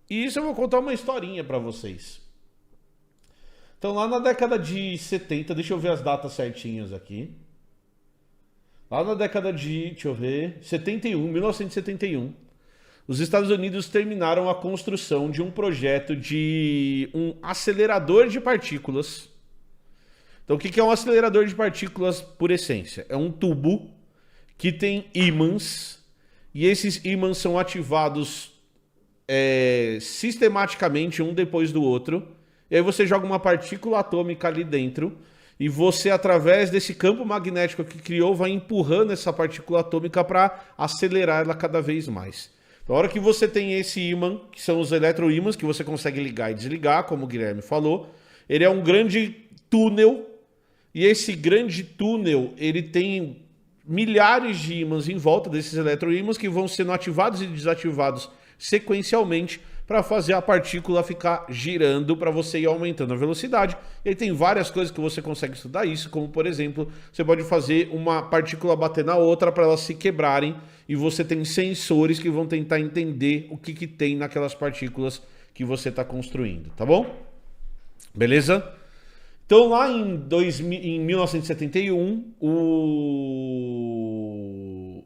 E isso eu vou contar uma historinha para vocês. Então, lá na década de 70, deixa eu ver as datas certinhas aqui. Lá na década de, deixa eu ver, 71, 1971, os Estados Unidos terminaram a construção de um projeto de um acelerador de partículas. Então, o que é um acelerador de partículas por essência? É um tubo que tem ímãs, e esses ímãs são ativados sistematicamente um depois do outro. E aí você joga uma partícula atômica ali dentro, e você, através desse campo magnético que criou, vai empurrando essa partícula atômica para acelerar ela cada vez mais. Na hora que você tem esse ímã, que são os eletroímãs, que você consegue ligar e desligar, como o Guilherme falou, ele é um grande túnel, e esse grande túnel, ele tem milhares de ímãs em volta desses eletroímãs que vão sendo ativados e desativados sequencialmente para fazer a partícula ficar girando, para você ir aumentando a velocidade. E aí tem várias coisas que você consegue estudar isso, como por exemplo, você pode fazer uma partícula bater na outra para elas se quebrarem, e você tem sensores que vão tentar entender o que tem naquelas partículas que você está construindo, tá bom? Beleza? Então lá em 1971,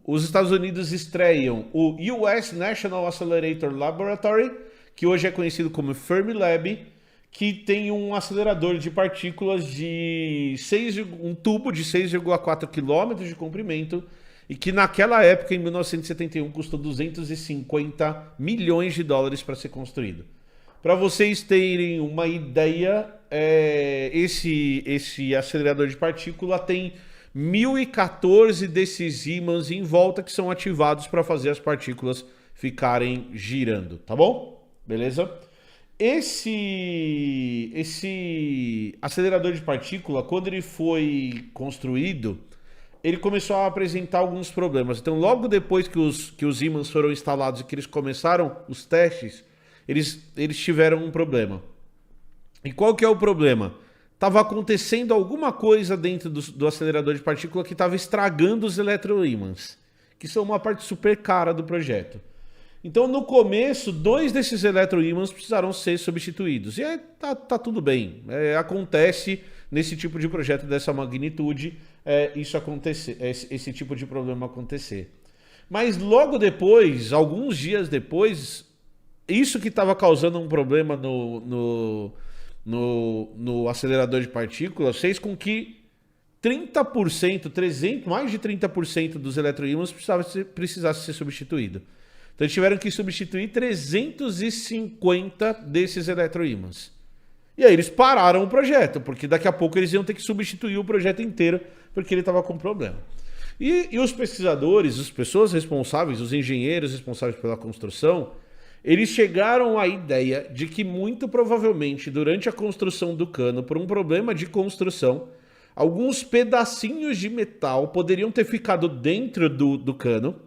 os Estados Unidos estreiam o US National Accelerator Laboratory, que hoje é conhecido como Fermilab, que tem um acelerador de partículas de um tubo de 6,4 km de comprimento, e que naquela época, em 1971, custou 250 milhões de dólares para ser construído. Para vocês terem uma ideia, esse acelerador de partícula tem 1014 desses ímãs em volta que são ativados para fazer as partículas ficarem girando, tá bom? Beleza? Esse acelerador de partícula, quando ele foi construído, ele começou a apresentar alguns problemas. Então, logo depois que os ímãs foram instalados e que eles começaram os testes, eles tiveram um problema. E qual que é o problema? Estava acontecendo alguma coisa dentro do acelerador de partícula que estava estragando os eletroímãs, que são uma parte super cara do projeto. Então, no começo, 2 desses eletroímãs precisaram ser substituídos. E aí tá tudo bem. Acontece nesse tipo de projeto dessa magnitude, esse tipo de problema acontecer. Mas logo depois, alguns dias depois, isso que estava causando um problema no acelerador de partículas fez com que 30%, mais de 30% dos eletroímãs precisasse ser substituído. Então eles tiveram que substituir 350 desses eletroímãs. E aí eles pararam o projeto, porque daqui a pouco eles iam ter que substituir o projeto inteiro, porque ele estava com problema. E os pesquisadores, as pessoas responsáveis, os engenheiros responsáveis pela construção, eles chegaram à ideia de que muito provavelmente durante a construção do cano, por um problema de construção, alguns pedacinhos de metal poderiam ter ficado dentro do cano.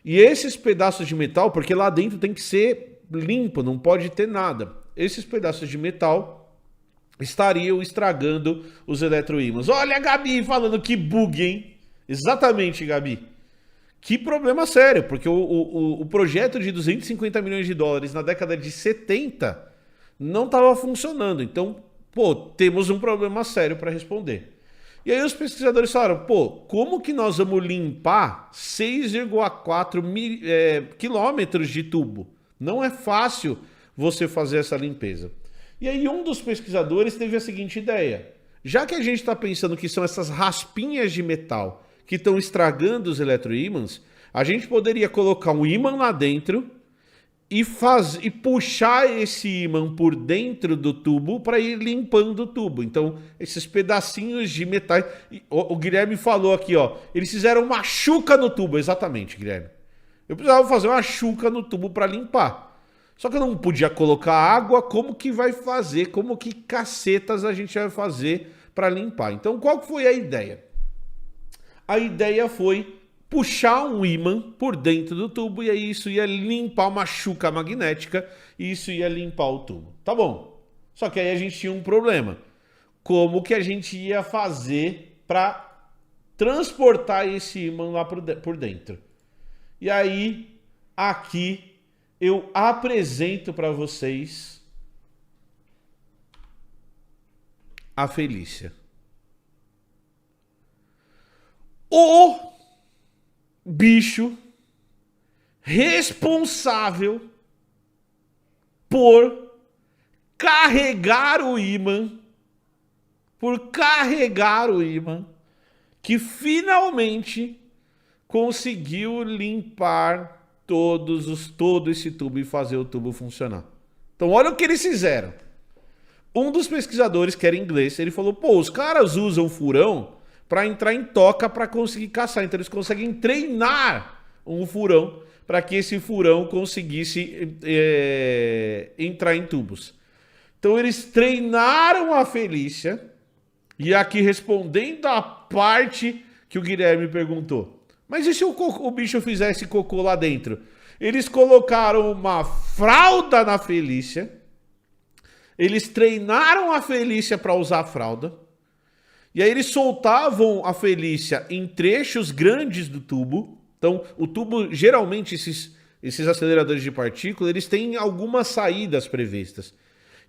E esses pedaços de metal, porque lá dentro tem que ser limpo, não pode ter nada. Esses pedaços de metal estariam estragando os eletroímãs. Olha a Gabi falando que bug, hein? Exatamente, Gabi. Que problema sério, porque o projeto de 250 milhões de dólares na década de 70 não estava funcionando. Então, temos um problema sério para responder. E aí os pesquisadores falaram, como que nós vamos limpar 6,4 quilômetros de tubo? Não é fácil você fazer essa limpeza. E aí um dos pesquisadores teve a seguinte ideia. Já que a gente está pensando que são essas raspinhas de metal que estão estragando os eletroímãs, a gente poderia colocar um ímã lá dentro e puxar esse ímã por dentro do tubo para ir limpando o tubo. Então, esses pedacinhos de metais... O Guilherme falou aqui, ó. Eles fizeram uma chuca no tubo. Exatamente, Guilherme. Eu precisava fazer uma chuca no tubo para limpar. Só que eu não podia colocar água. Como que vai fazer? Como que cacetas a gente vai fazer para limpar? Então, qual que foi a ideia? A ideia foi puxar um ímã por dentro do tubo e aí isso ia limpar uma chuca magnética e isso ia limpar o tubo. Tá bom. Só que aí a gente tinha um problema. Como que a gente ia fazer para transportar esse ímã lá por dentro? E aí, aqui, eu apresento para vocês a Felícia. O bicho responsável por carregar o ímã, que finalmente conseguiu limpar todo esse tubo e fazer o tubo funcionar. Então olha o que eles fizeram. Um dos pesquisadores, que era inglês, ele falou, pô, os caras usam furão para entrar em toca para conseguir caçar. Então eles conseguem treinar um furão para que esse furão conseguisse entrar em tubos. Então eles treinaram a Felícia, e aqui respondendo a parte que o Guilherme perguntou, mas e se o bicho fizesse cocô lá dentro? Eles colocaram uma fralda na Felícia, eles treinaram a Felícia para usar a fralda, e aí eles soltavam a Felícia em trechos grandes do tubo. Então o tubo, geralmente esses aceleradores de partícula, eles têm algumas saídas previstas.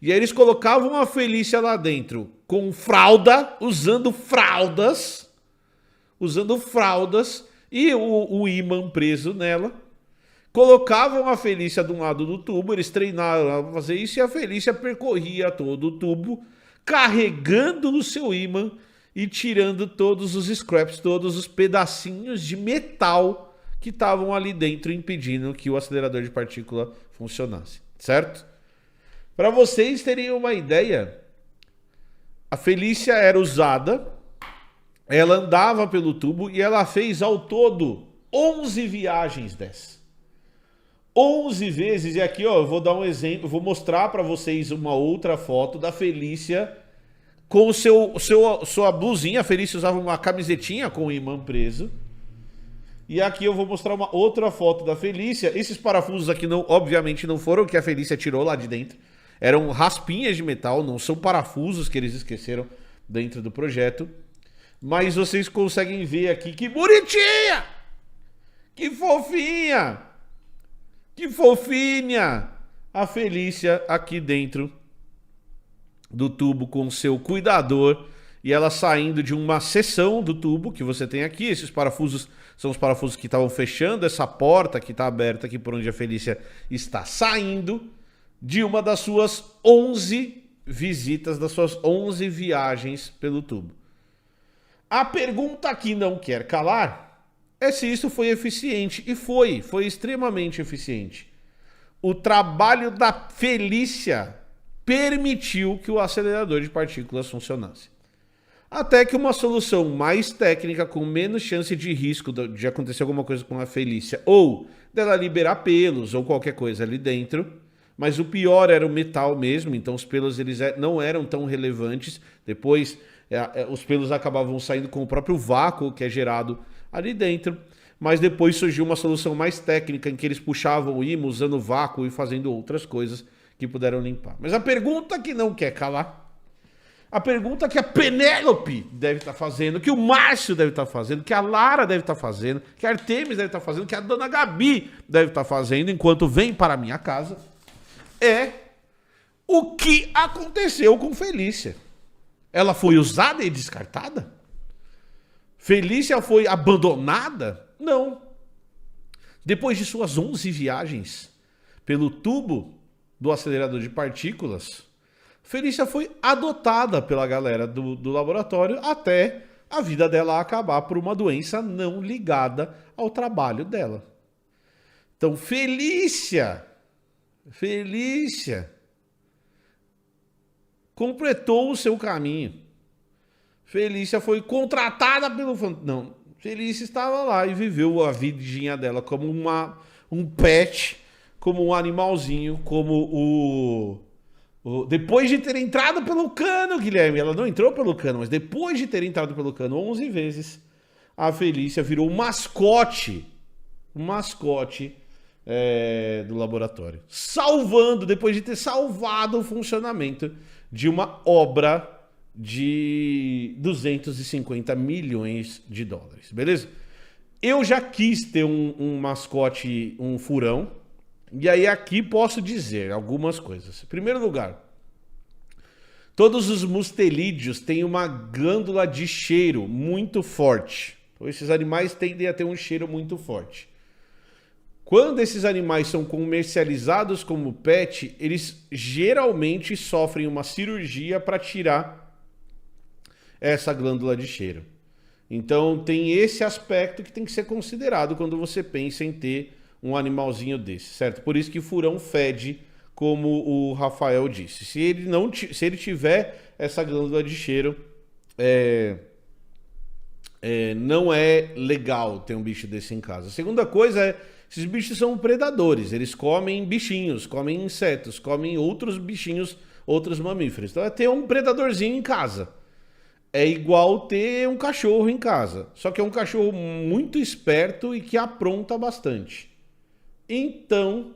E aí eles colocavam a Felícia lá dentro com fralda, usando fraldas, e o ímã preso nela. Colocavam a Felícia de um lado do tubo, eles treinaram a fazer isso, e a Felícia percorria todo o tubo, carregando o seu ímã e tirando todos os scraps, todos os pedacinhos de metal que estavam ali dentro, impedindo que o acelerador de partícula funcionasse, certo? Para vocês terem uma ideia, a Felícia era usada, ela andava pelo tubo e ela fez ao todo 11 viagens dessas. 11 vezes, e aqui ó, eu vou dar um exemplo, vou mostrar para vocês uma outra foto da Felícia com sua blusinha. A Felícia usava uma camisetinha com o imã preso. E aqui eu vou mostrar uma outra foto da Felícia. Esses parafusos aqui não, obviamente não foram que a Felícia tirou lá de dentro. Eram raspinhas de metal, não são parafusos que eles esqueceram dentro do projeto. Mas vocês conseguem ver aqui que bonitinha! Que fofinha! Que fofinha! A Felícia aqui dentro do tubo com seu cuidador. E ela saindo de uma seção do tubo que você tem aqui. Esses parafusos são os parafusos que estavam fechando essa porta que está aberta aqui por onde a Felícia está saindo. De uma das suas 11 visitas, das suas 11 viagens pelo tubo. A pergunta que não quer calar é se isso foi eficiente. E foi extremamente eficiente. O trabalho da Felícia permitiu que o acelerador de partículas funcionasse. Até que uma solução mais técnica, com menos chance de risco de acontecer alguma coisa com a Felícia, ou dela liberar pelos ou qualquer coisa ali dentro. Mas o pior era o metal mesmo, então os pelos eles não eram tão relevantes. Depois os pelos acabavam saindo com o próprio vácuo que é gerado ali dentro. Mas depois surgiu uma solução mais técnica em que eles puxavam o ímã usando vácuo e fazendo outras coisas que puderam limpar. Mas a pergunta que não quer calar, a pergunta que a Penélope deve estar fazendo, que o Márcio deve estar fazendo, que a Lara deve estar fazendo, que a Artemis deve estar fazendo, que a dona Gabi deve estar fazendo enquanto vem para a minha casa, é o que aconteceu com Felícia. Ela foi usada e descartada? Felícia foi abandonada? Não. Depois de suas 11 viagens pelo tubo do acelerador de partículas, Felícia foi adotada pela galera do laboratório até a vida dela acabar por uma doença não ligada ao trabalho dela. Então, Felícia completou o seu caminho. Felícia foi contratada pelo... Não, Felícia estava lá e viveu a vidinha dela como um pet, como um animalzinho, como depois de ter entrado pelo cano, Guilherme, ela não entrou pelo cano, mas depois de ter entrado pelo cano 11 vezes, a Felícia virou um mascote do laboratório, depois de ter salvado o funcionamento de uma obra de 250 milhões de dólares, beleza? Eu já quis ter um mascote, um furão, E aí aqui posso dizer algumas coisas. Em primeiro lugar, todos os mustelídeos têm uma glândula de cheiro muito forte. Então, esses animais tendem a ter um cheiro muito forte. Quando esses animais são comercializados como pet, eles geralmente sofrem uma cirurgia para tirar essa glândula de cheiro. Então tem esse aspecto que tem que ser considerado quando você pensa em ter um animalzinho desse, certo? Por isso que furão fede, como o Rafael disse. Se ele tiver essa glândula de cheiro, não é legal ter um bicho desse em casa. A segunda coisa é, esses bichos são predadores, eles comem bichinhos, comem insetos, comem outros bichinhos, outros mamíferos. Então é ter um predadorzinho em casa. É igual ter um cachorro em casa. Só que é um cachorro muito esperto e que apronta bastante. Então,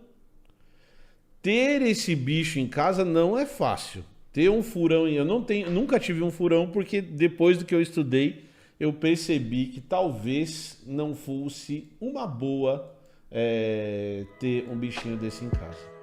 ter esse bicho em casa não é fácil. Ter um furão, nunca tive um furão, porque depois do que eu estudei, eu percebi que talvez não fosse uma boa ter um bichinho desse em casa.